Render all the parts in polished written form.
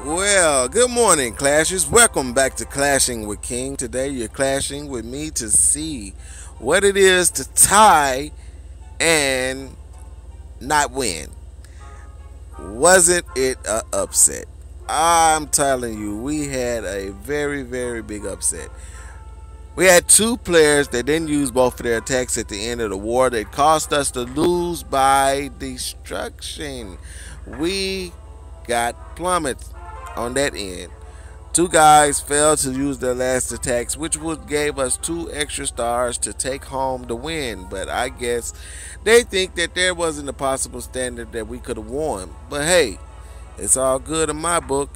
Well, good morning, Clashers. Welcome back to Clashing with King. Today you're clashing with me to see what it is to tie and not win. Wasn't it a upset? I'm telling you, we had a very, very big upset. We had two players that didn't use both of their attacks at the end of the war that caused us to lose by destruction. We got plummeted on that end. Two guys failed to use their last attacks, which would gave us two extra stars to take home the win. But I guess they think that there wasn't a possible standard that we could have won. But hey, it's all good in my book.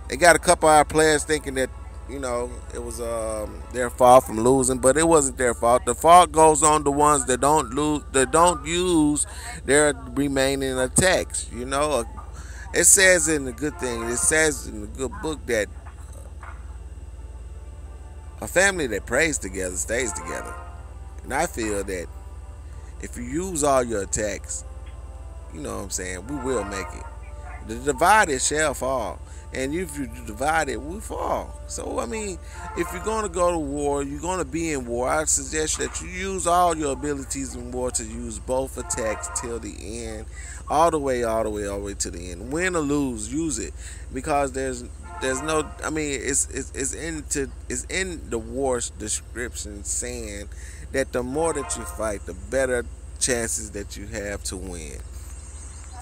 They got a couple of our players thinking that it was their fault from losing, but it wasn't their fault. The fault goes on the ones that don't lose, that don't use their remaining attacks. It says in the good thing, it says in the good book that a family that prays together stays together. And I feel that if you use all your attacks, you know what I'm saying, we will make it. The divided shall fall. And if you divide it, we fall. So, I mean, if you're going to go to war, you're going to be in war, I suggest that you use all your abilities in war to use both attacks till the end. All the way to the end. Win or lose, use it. Because there's no, I mean, it's in the war's description saying that the more that you fight, the better chances that you have to win.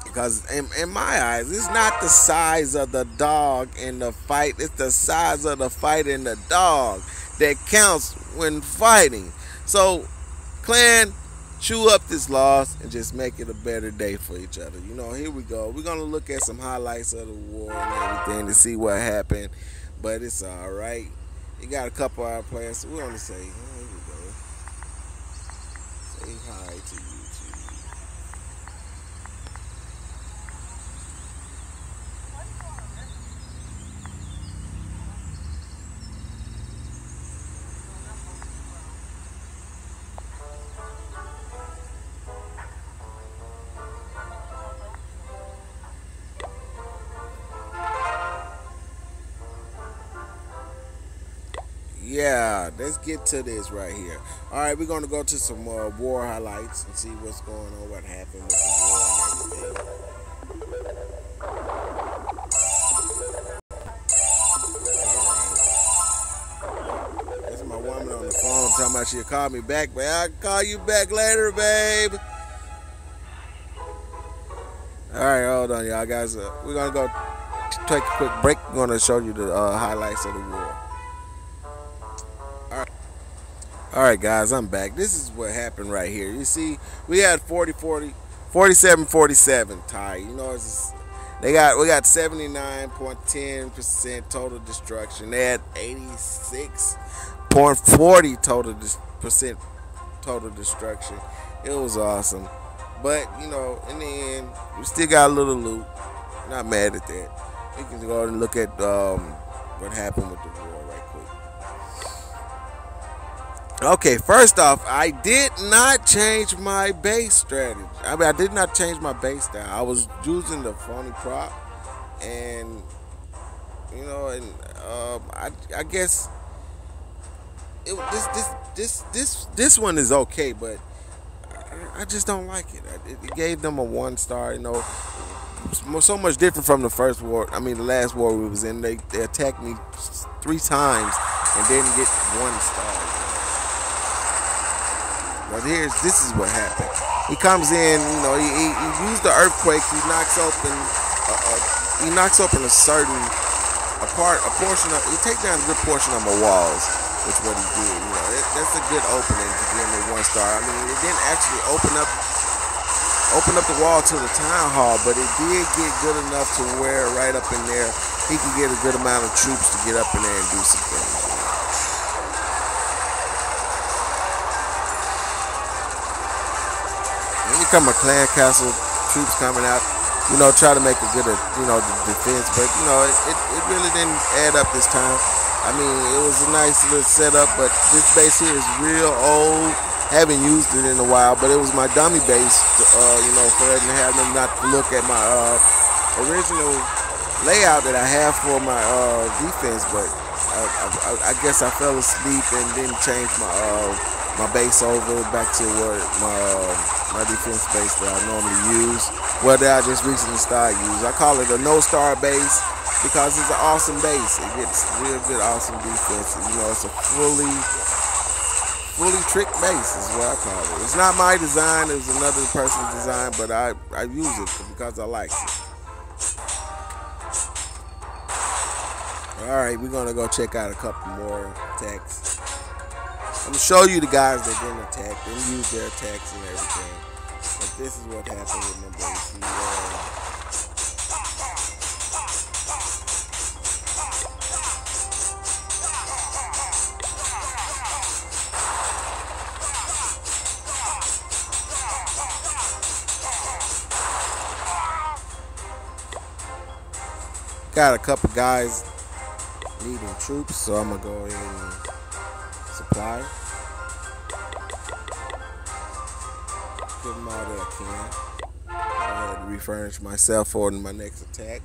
Because in my eyes, it's not the size of the dog in the fight. It's the size of the fight in the dog that counts when fighting. So, clan, chew up this loss and just make it a better day for each other. Here we go. We're going to look at some highlights of the war and everything to see what happened. But it's all right. You got a couple of our players. So we're going to say, here we go. Say hi to you. Yeah, let's get to this right here. All right, we're going to go to some war highlights and see what's going on, what happened with the war and everything. This is my woman on the phone talking about she'll call me back, but I'll call you back later, babe. All right, hold on, y'all guys. We're going to go take a quick break. We're going to show you the highlights of the war. Alright guys, I'm back. This is what happened right here. You see, we had 47-47 tie. We got 79.10% total destruction. They had 86.40 total destruction. It was awesome. But, in the end, we still got a little loot. Not mad at that. We can go and look at what happened with the war. Okay, first off, I did not change my base strategy. I did not change my base style. I was using the phony prop, and I guess this one is okay, but I just don't like it. It gave them a 1-star. So much different from the first war. I mean, the last war we was in. They attacked me 3 times and didn't get 1 star. But this is what happened. He comes in, he used the earthquake. He knocks open a certain portion of. He take down a good portion of my walls, which what he did. That's a good opening to give me 1 star. I mean, it didn't actually open up the wall to the town hall, but it did get good enough to where right up in there he could get a good amount of troops to get up in there and do some things. Come a clan castle, troops coming out, try to make a good, defense, but it really didn't add up this time. I mean, it was a nice little setup, but this base here is real old. Haven't used it in a while, but it was my dummy base, for them to have them not look at my original layout that I have for my defense, but I guess I fell asleep and didn't change my base over back to what my defense base that I normally use. Well, that I just recently started using. I call it a no-star base because it's an awesome base. It gets real good, awesome defense. You know, it's a fully tricked base is what I call it. It's not my design. It was another person's design, but I use it because I like it. Alright, we're going to go check out a couple more attacks. I'm going to show you the guys that didn't attack, didn't use their attacks and everything. But this is what happened with my base. Got a couple guys needing troops, so I'm gonna go ahead and supply. Give them all that I can. Go ahead and refurnish myself for my next attack.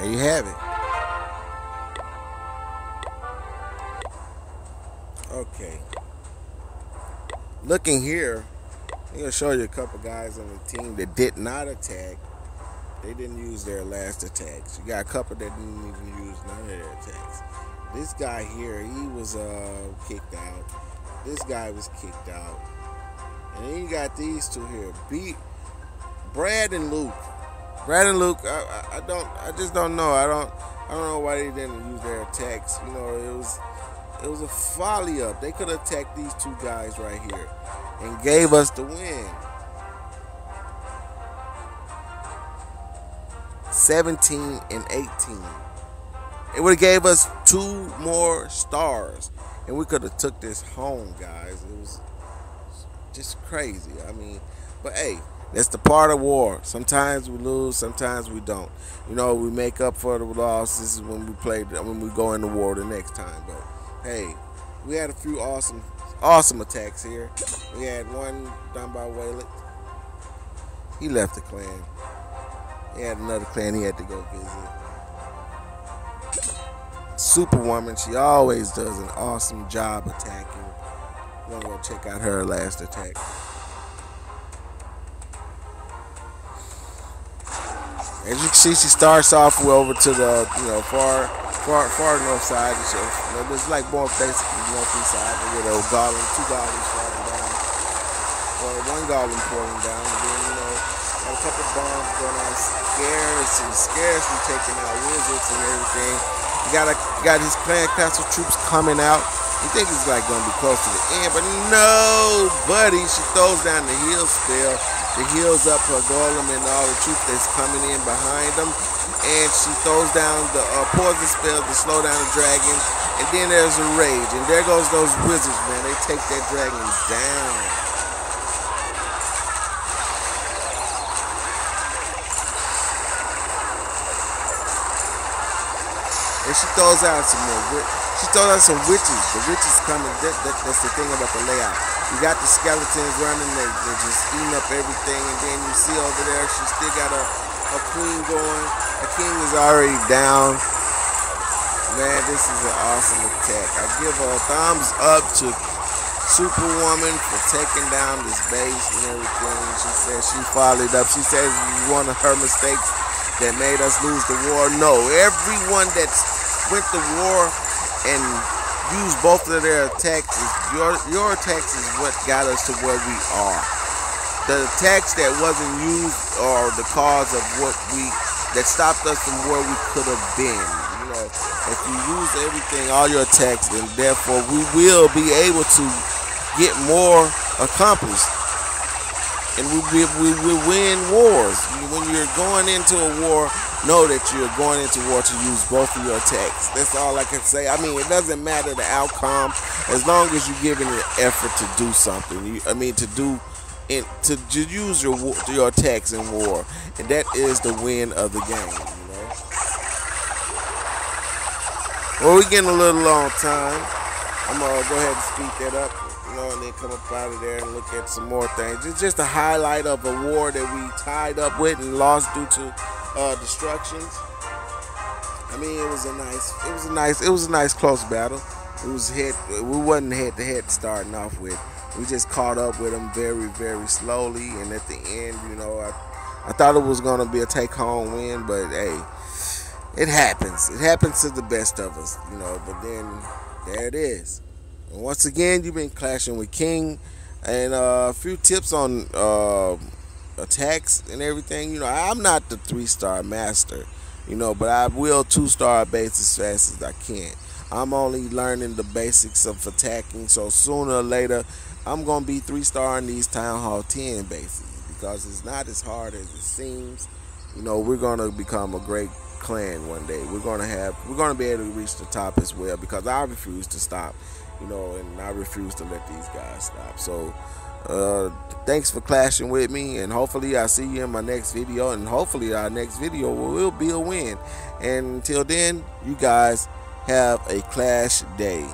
There you have it. Okay. Looking here, I'm going to show you a couple guys on the team that did not attack. They didn't use their last attacks. You got a couple that didn't even use none of their attacks. This guy here, he was kicked out. This guy was kicked out. And then you got these two here. Brad and Luke. Brad and Luke, I just don't know. I don't know why they didn't use their attacks. You know, it was a folly up. They could have attacked these two guys right here and gave us the win. 17 and 18. It would have gave us 2 more stars, and we could have took this home, guys. It was just crazy. I mean, but hey. That's the part of war. Sometimes we lose, sometimes we don't. You know, we make up for the loss. This is when we go into war the next time. But hey, we had a few awesome attacks here. We had one done by Waylet. He left the clan. He had another clan he had to go visit. Superwoman, she always does an awesome job attacking. We're gonna go check out her last attack. As you can see, she starts off over to the far north side. It's like more basically northeast side. With a goblin, 2 goblins falling down, or 1 goblin falling down, and then got a couple bombs going on, scarcely taking out wizards and everything. You got his clan castle troops coming out. You think it's like gonna be close to the end, but no, buddy. She throws down the heal spell. It heals up her golem and all the troops that's coming in behind them. And she throws down the poison spell to slow down the dragon. And then there's a rage. And there goes those wizards, man. They take that dragon down. And she throws out some more. She throws out some witches. The witches coming. That's the thing about the layout. You got the skeletons running, they're just eating up everything, and then you see over there, she still got a queen going. The king is already down. Man, this is an awesome attack. I give her a thumbs up to Superwoman for taking down this base and everything. She says she followed up. She says it was one of her mistakes that made us lose the war. No, everyone that went to war and use both of their attacks. Your attacks is what got us to where we are. The attacks that wasn't used are the cause of that stopped us from where we could have been. You know, if you use everything, all your attacks, then therefore we will be able to get more accomplished, and we will win wars. When you're going into a war, know that you're going into war to use both of your attacks. That's all I can say. I mean, it doesn't matter the outcome as long as you're giving an effort to do something. To use your attacks in war, and that is the win of the game. Well, we're getting a little long time. I'm gonna go ahead and speed that up, and then come up out of there and look at some more things. It's just a highlight of a war that we tied up with and lost due to destructions. I mean, it was a nice close battle. We wasn't head to head starting off with. We just caught up with them very, very slowly, and at the end, I thought it was gonna be a take-home win, but hey, it happens. It happens to the best of us, But then there it is. And once again, you've been clashing with King, and a few tips on attacks and everything. I'm not the 3-star master, but I will 2-star base as fast as I can. I'm only learning the basics of attacking, so sooner or later, I'm gonna be 3-star in these Town Hall 10 bases because it's not as hard as it seems. We're gonna become a great clan one day. We're gonna be able to reach the top as well because I refuse to stop, and I refuse to let these guys stop. So thanks for clashing with me, and hopefully I'll see you in my next video, and hopefully our next video will be a win. And until then, you guys have a clash day.